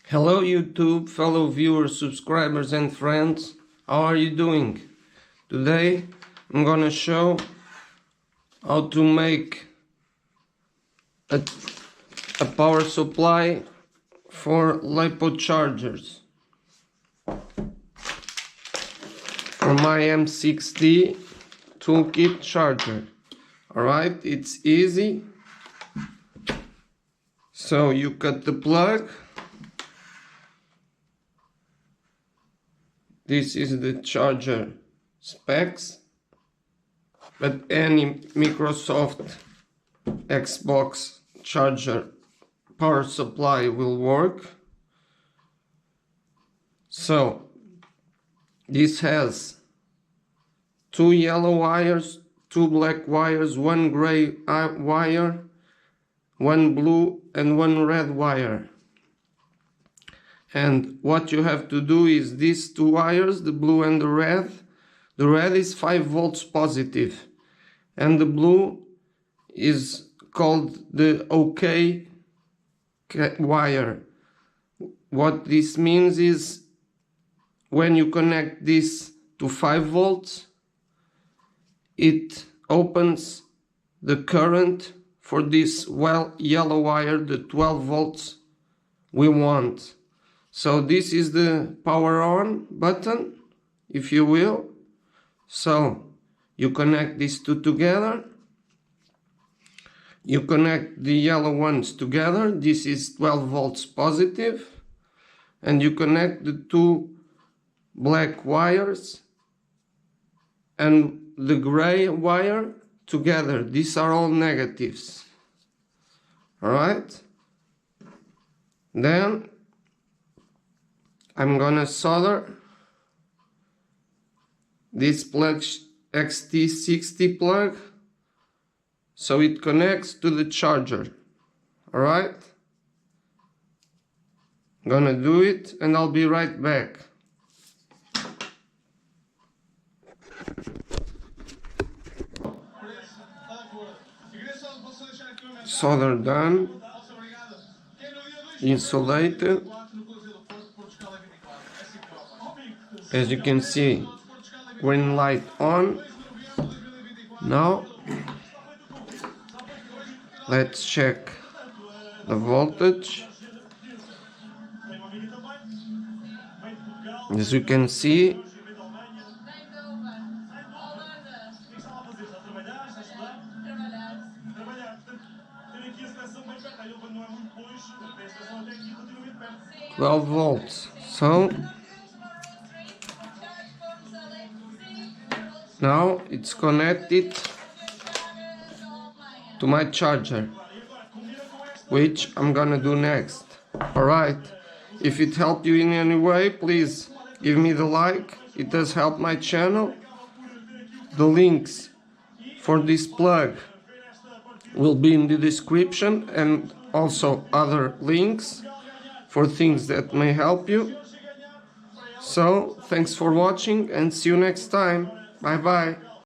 Hello YouTube, fellow viewers, subscribers and friends. How are you doing? Today I'm gonna show how to make a power supply for Lipo chargers for my M6D toolkit charger. Alright, it's easy. So you cut the plug. This is the charger specs, but any Microsoft Xbox charger power supply will work. So this has two yellow wires, two black wires, one gray wire, one blue and one red wire. And what you have to do is these two wires, the blue and the red is 5 volts positive, and the blue is called the OK wire. What this means is when you connect this to 5 volts, it opens the current for this yellow wire, the 12 volts we want. So this is the power on button, if you will. So you connect these two together. You connect the yellow ones together. This is 12 volts positive. And you connect the two black wires and the gray wire together. These are all negatives. Alright? Then I'm gonna solder this plug XT60 plug so it connects to the charger. Alright? I'm gonna do it and I'll be right back. Solder done, insulated. As you can see, green light on. Now let's check the voltage. As you can see, $12 volts. So now it's connected to my charger, which I'm gonna do next. Alright, if it helped you in any way, please give me the like. It does help my channel. The links for this plug will be in the description, and also other links for things that may help you. So thanks for watching and see you next time. Bye bye.